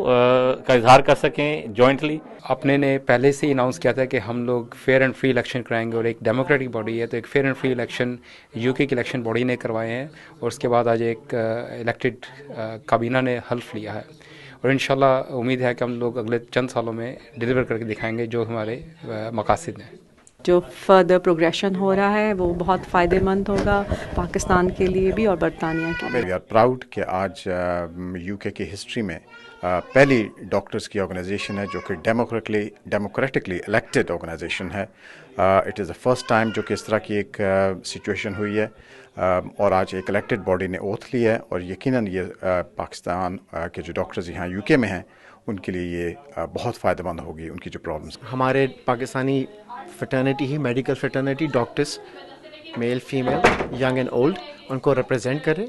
का इजहार कर सकें जॉइंटली। अपने ने पहले से ही अनाउंस किया था कि हम लोग फेयर एंड फ्री इलेक्शन कराएंगे और एक डेमोक्रेटिक बॉडी है तो एक fair and free election UK की इलेक्शन बॉडी ने करवाए हैं और उसके बाद आज एक इलेक्टेड काबीना ने हल्फ लिया है और इंशाल्लाह उम्मीद है कि हम लोग अगले चंद सालों में डिलीवर करके दिखाएंगे जो हमारे मकासद हैं। जो फर्दर प्रोग्रेशन हो रहा है वो बहुत फ़ायदेमंद होगा पाकिस्तान के लिए भी और बरतानिया के लिए। वी आर प्राउड कि आज यूके की हिस्ट्री में पहली डॉक्टर्स की ऑर्गेनाइजेशन है जो कि डेमोक्रेटिकली इलेक्टेड ऑर्गेनाइजेशन है। It is the first time जो कि इस तरह की एक सिचुएशन हुई है और आज एक इलेक्टेड बॉडी ने ओथ ली है और यकीनन ये पाकिस्तान के जो डॉक्टर्स यहाँ यूके में हैं उनके लिए ये बहुत फ़ायदेमंद होगी। उनकी जो प्रॉब्लम्स हमारे Pakistani fraternity he medical fraternity doctors male female young and old उनको रिप्रेजेंट करें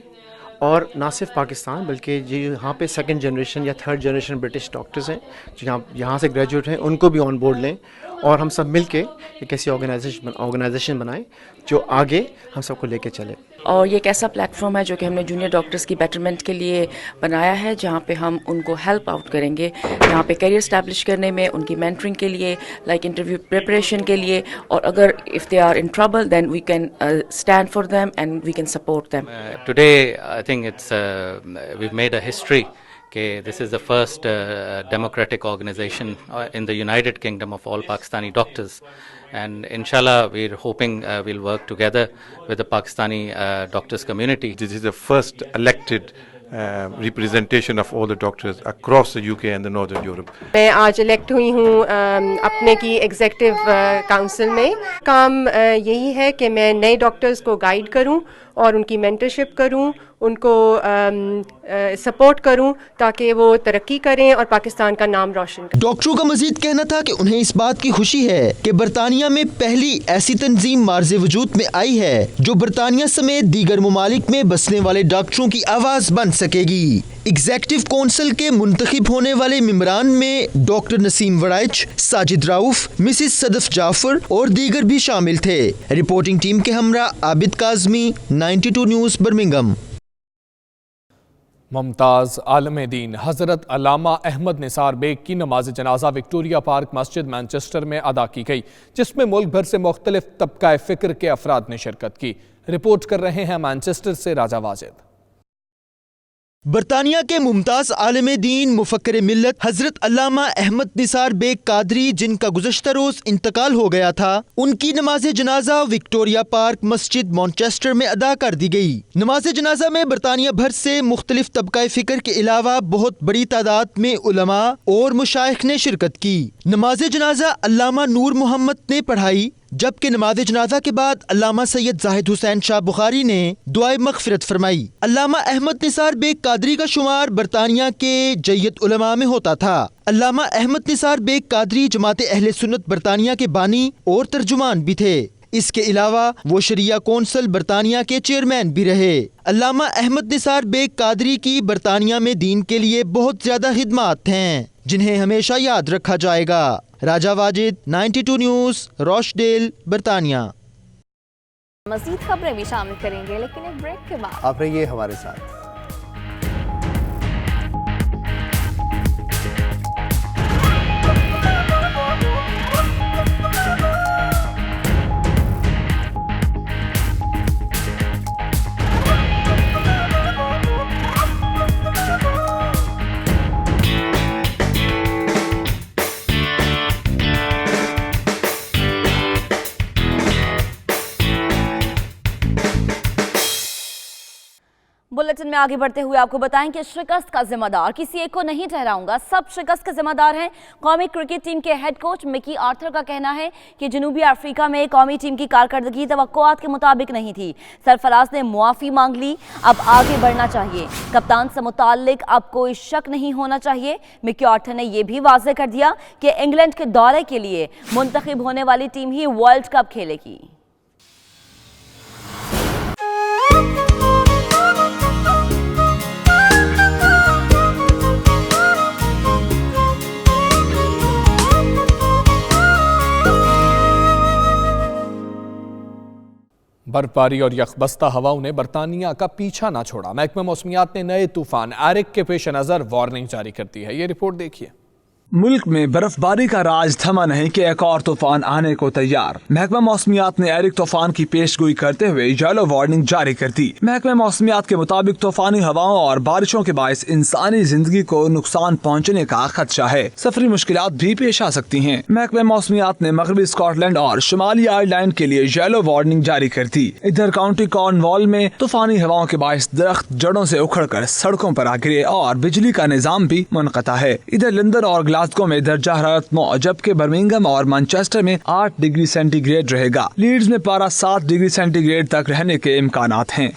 और ना सिर्फ पाकिस्तान बल्कि जो यहाँ पे सेकंड जनरेशन या थर्ड जनरेशन ब्रिटिश डॉक्टर्स हैं जो यहाँ से ग्रेजुएट हैं उनको भी ऑन बोर्ड लें और हम सब मिल के एक ऐसी ऑर्गेनाइजेशन बनाएं जो आगे हम सबको लेके चले। और ये एक ऐसा प्लेटफॉर्म है जो कि हमने जूनियर डॉक्टर्स की बेटरमेंट के लिए बनाया है जहाँ पे हम उनको हेल्प आउट करेंगे यहाँ पे करियर स्टैब्लिश करने में, उनकी मेंटरिंग के लिए, लाइक इंटरव्यू प्रिपरेशन के लिए और अगर if they are in trouble then we can stand for them and we can support them. Today I think it's we made a history Okay, this is the first democratic organization in the United Kingdom of all Pakistani doctors, and inshallah we're hoping we'll work together with the Pakistani doctors community. This is the first elected representation of all the doctors across the UK and the Northern Europe. मैं आज इलेक्ट हुई हूँ अपने की एग्जीक्यूटिव काउंसिल में। काम यही है कि मैं नए डॉक्टर्स को गाइड करूँ और उनकी मेंटरशिप करूँ, उनको सपोर्ट करूं ताकि वो तरक्की करें और पाकिस्तान का नाम रोशन करें। डॉक्टरों का मजीद कहना था कि उन्हें इस बात की खुशी है कि बरतानिया में पहली ऐसी तंजीम मार्ज़े वजूद में आई है जो बरतानिया समेत दीगर ममालिक में बसने वाले डॉक्टरों की आवाज बन सकेगी। एग्जीक्यूटिव काउंसिल के मुंतखब होने वाले मेंबरान में डॉक्टर नसीम वराइच, साजिद राउफ, मिसिस सदफ जाफर और दीगर भी शामिल थे। रिपोर्टिंग टीम के हमरा आबिद काज़मी, 92 न्यूज़ बर्मिंघम। मुमताज़ आलम दीन हज़रत अल्लामा अहमद निसार बेग की नमाज जनाजा विक्टोरिया पार्क मस्जिद मैनचेस्टर में अदा की गई, जिसमें मुल्क भर से मुख्तलिफ तबका फ़िक्र के अफराद ने शिरकत की। रिपोर्ट कर रहे हैं मैनचेस्टर से राजा वाजिद। बरतानिया के मुमताज आलिम दीन मुफक्किर मिल्लत हजरत अल्लामा अहमद निसार बेग कादरी, जिनका गुज़श्ता रोज इंतकाल हो गया था, उनकी नमाज जनाजा विक्टोरिया पार्क मस्जिद मैनचेस्टर में अदा कर दी गई। नमाज जनाजा में बरतानिया भर से मुख्तलिफ तबका फ़िक्र के अलावा बहुत बड़ी तादाद में उलमा और मुशाइख ने शिरकत की। नमाज जनाजा अल्लामा नूर मोहम्मद ने पढ़ाई, जबकि नमाज जनाजा के बाद अल्लामा सैयद जाहिद हुसैन शाह बुखारी ने दुआए मग़फ़िरत फरमाई। अल्लामा अहमद निसार बेग कादरी का शुमार बरतानिया के जय्यद उलमा में होता था। अल्लामा अहमद निसार बेग कादरी जमात अहले सुन्नत बरतानिया के बानी और तर्जुमान भी थे। इसके अलावा वो शरिया कौंसल बरतानिया के चेयरमैन भी रहे। अल्लामा अहमद निसार बेग कादरी की बरतानिया में दीन के लिए बहुत ज्यादा खिदमात हैं, जिन्हें हमेशा याद रखा जाएगा। राजा वाजिद, 92 न्यूज़, रॉशडेल, बरतानिया। मज़ीद खबरें भी शामिल करेंगे, लेकिन एक ब्रेक के बाद आप रहिए हमारे साथ। बुलेटिन में आगे बढ़ते हुए आपको बताएं कि शिकस्त का जिम्मेदार किसी एक को नहीं ठहराऊंगा, सब शिकस्त के जिम्मेदार हैं। कौमी क्रिकेट टीम के हेड कोच मिकी आर्थर का कहना है कि जनूबी अफ्रीका में कौमी टीम की कारकर्दगी तवक्कुआत के मुताबिक नहीं थी। सरफराज ने मुआफ़ी मांग ली, अब आगे बढ़ना चाहिए। कप्तान से मुताल्लिक अब कोई शक नहीं होना चाहिए। मिकी आर्थर ने यह भी वाज़ेह कर दिया कि इंग्लैंड के दौरे के लिए मुंतखब होने वाली टीम ही वर्ल्ड कप खेलेगी। बर्फबारी और यकबस्ता हवाओं ने बरतानिया का पीछा ना छोड़ा। महकमा मौसमियात ने नए तूफान एरिक के पेश नजर वार्निंग जारी कर दी है। ये रिपोर्ट देखिए। मुल्क में बर्फबारी का राज थमा नहीं कि एक और तूफान आने को तैयार। महकमा मौसमियात ने एरिक तूफान की पेशगोई करते हुए येलो वार्निंग जारी कर दी। महकमा मौसमियात के मुताबिक तूफानी हवाओं और बारिशों के बायस इंसानी जिंदगी को नुकसान पहुँचने का खदशा है। सफरी मुश्किलात भी पेश आ सकती हैं। महकमा मौसमियात ने मगरबी स्कॉटलैंड और शुमाली आयरलैंड के लिए येलो वार्निंग जारी कर दी। इधर काउंटी कॉर्नवाल में तूफानी हवाओं के बायस दरख्त जड़ों से उखड़ कर सड़कों पर आ गिरे और बिजली का निजाम भी मुनक़ता है। इधर लंदन और ग्लासगो में दर्जा हरारत 9, जबकि बर्मिंघम और मैनचेस्टर में 8 डिग्री सेंटीग्रेड रहेगा। लीड्स में पारा 7 डिग्री सेंटीग्रेड तक रहने के इम्कानात हैं।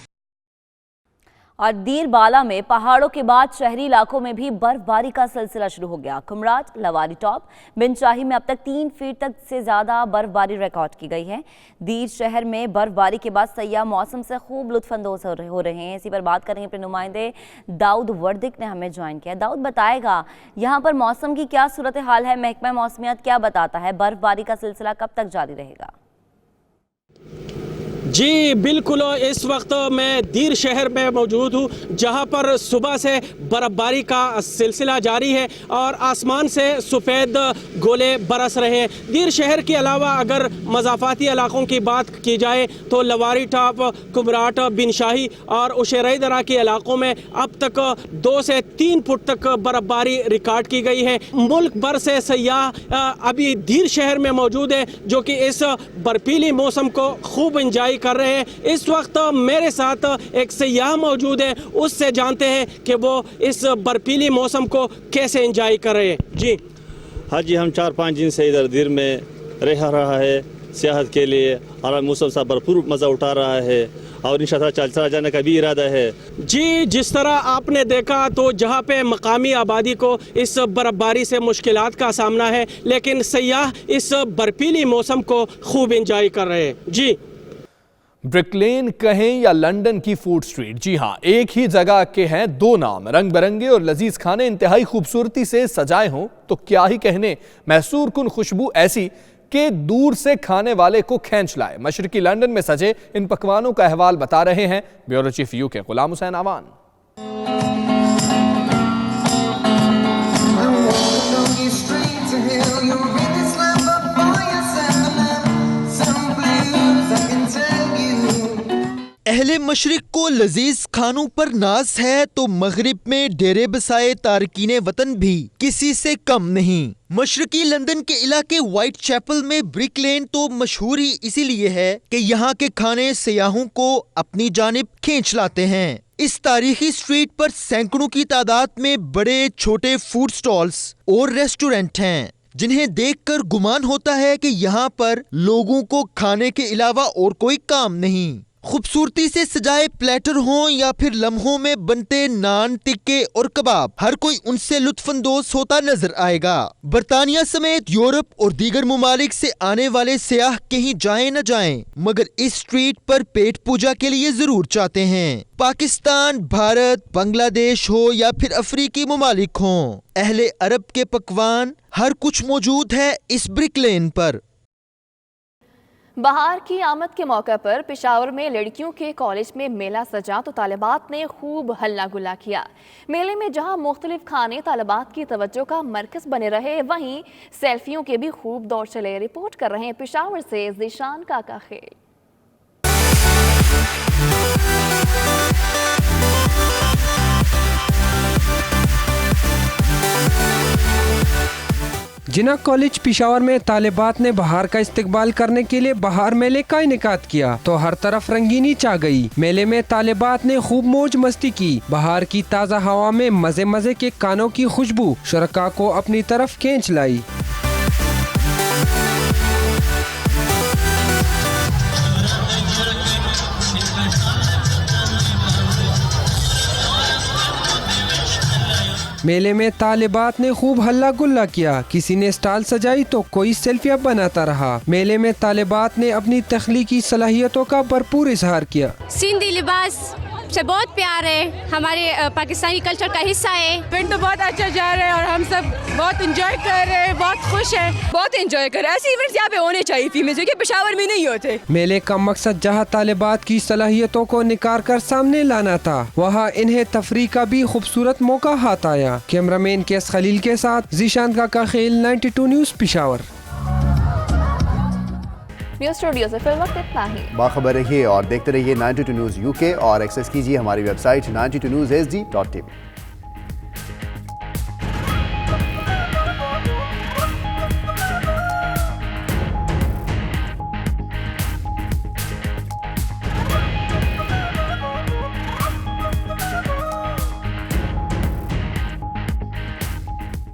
और दीर बाला में पहाड़ों के बाद शहरी इलाकों में भी बर्फबारी का सिलसिला शुरू हो गया। कुमराट, लवारी टॉप, बिनचाही में अब तक 3 फीट तक से ज्यादा बर्फबारी रिकॉर्ड की गई है। दीर शहर में बर्फबारी के बाद सयाह मौसम से खूब लुत्फानंदोज हो रहे हैं। इसी पर बात करेंगे अपने नुमाइंदे दाऊद वर्दिक ने हमें ज्वाइन किया। दाऊद बताएगा यहाँ पर मौसम की क्या सूरत हाल है, महकमा मौसमियात क्या बताता है, बर्फबारी का सिलसिला कब तक जारी रहेगा? जी बिल्कुल, इस वक्त मैं दीर शहर में मौजूद हूँ जहाँ पर सुबह से बर्फबारी का सिलसिला जारी है और आसमान से सफ़ेद गोले बरस रहे हैं। दीर शहर के अलावा अगर मज़ाफ़ाती इलाकों की बात की जाए तो लवारी टॉप, कुमराट, बिनशाही और उशेरई दरा के इलाकों में अब तक 2 से 3 फुट तक बर्फबारी रिकॉर्ड की गई है। मुल्क भर से सयाह अभी दीर शहर में मौजूद है जो कि इस बर्फीली मौसम को खूब इंजॉय कर रहे हैं। इस वक्त मेरे साथ एक सयाह मौजूद है, उससे जानते हैं कि वो इस बर्फीली मौसम को कैसे एंजॉय कर रहे हैं। जी हाँ जी, हम 4-5 दिन से इधर दीर में रह रहा है सियाहत के लिए और मौसम से भरपूर मज़ा उठा रहा है और इंशाअल्लाह चलता जाने का भी इरादा है। जी, जिस तरह आपने देखा तो जहाँ पे मकामी आबादी को इस बर्फबारी से मुश्किलात का सामना है, लेकिन सयाह इस बर्फीली मौसम को खूब एंजॉय कर रहे हैं। जी, ब्रिक लेन कहें या लंदन की फूड स्ट्रीट, जी हाँ, एक ही जगह के हैं 2 नाम। रंग बिरंगे और लजीज खाने इंतहाई खूबसूरती से सजाए हों तो क्या ही कहने, मैसूर कुन खुशबू ऐसी कि दूर से खाने वाले को खींच लाए। मशरकी लंदन में सजे इन पकवानों का अहवाल बता रहे हैं bureau chief UK Ghulam Hussain आवान। अहले मशरिक को लजीज खानों पर नाज है तो मगरिब में डेरे बसाए तारकीन वतन भी किसी से कम नहीं। मशरकी लंदन के इलाके व्हाइट चैपल में ब्रिक लेन तो मशहूर ही इसीलिए है कि यहाँ के खाने सयाहों को अपनी जानिब खींच लाते हैं। इस तारीखी स्ट्रीट पर सैकड़ों की तादाद में बड़े छोटे फूड स्टॉल्स और रेस्टोरेंट हैं जिन्हें देखकर गुमान होता है कि यहाँ पर लोगों को खाने के अलावा और कोई काम नहीं। खूबसूरती से सजाए प्लेटर हों या फिर लम्हों में बनते नान, टिक्के और कबाब, हर कोई उनसे लुत्फानंदोज होता नजर आएगा। बरतानिया समेत यूरोप और दीगर मुमालिक से आने वाले सयाह कहीं जाएं न जाएं, मगर इस स्ट्रीट पर पेट पूजा के लिए जरूर जाते हैं। पाकिस्तान, भारत, बांग्लादेश हो या फिर अफ्रीकी मुमालिक हों, अहले अरब के पकवान हर कुछ मौजूद है इस ब्रिक लेन पर। बहार की आमद के मौके पर पेशावर में लड़कियों के कॉलेज में मेला सजा तो तालिबात ने खूब हल्ला गुल्ला किया। मेले में जहां मुख्तलिफ खाने तालिबात की तवज्जो का मरकज बने रहे, वहीं सेल्फियों के भी खूब दौर चले। रिपोर्ट कर रहे हैं पेशावर से ज़ीशान काका खेल। जिन्ना कॉलेज पिशावर में तालिबात ने बहार का इस्तकबाल करने के लिए बहार मेले का इनेकाद किया तो हर तरफ रंगीनी छा गई। मेले में तालिबात ने खूब मौज मस्ती की। बहार की ताज़ा हवा में मजे मजे के कानों की खुशबू शुरका को अपनी तरफ खींच लाई। मेले में तालिबात ने खूब हल्ला गुल्ला किया। किसी ने स्टॉल सजाई तो कोई सेल्फियां बनाता रहा। मेले में तालिबात ने अपनी तख्लीकी सलाहियतों का भरपूर इजहार किया। सिंधी लिबास से बहुत प्यार है, हमारे पाकिस्तानी कल्चर का हिस्सा है। इवेंट तो बहुत अच्छा जा रहा है और हम सब बहुत एंजॉय कर रहे हैं, बहुत खुश हैं, बहुत एंजॉय कर रहे हैं। ऐसे इवेंट्स यहाँ पे होने चाहिए फीमेल, जो कि पेशावर में नहीं होते। मेले का मकसद जहाँ तालिबात की सलाहियतों को निकाल कर सामने लाना था, वहाँ इन्हें तफरीह का भी खूबसूरत मौका हाथ आया। कैमरामैन केस खलील के साथ जीशान का खेल 92 न्यूज़ पिशावर। न्यूज़ स्टूडियो से फिल वक्त इतना ही। बाखबर रहिए और देखते रहिए 92 न्यूज़ UK और एक्सेस कीजिए हमारी वेबसाइट 92newsSD.tv।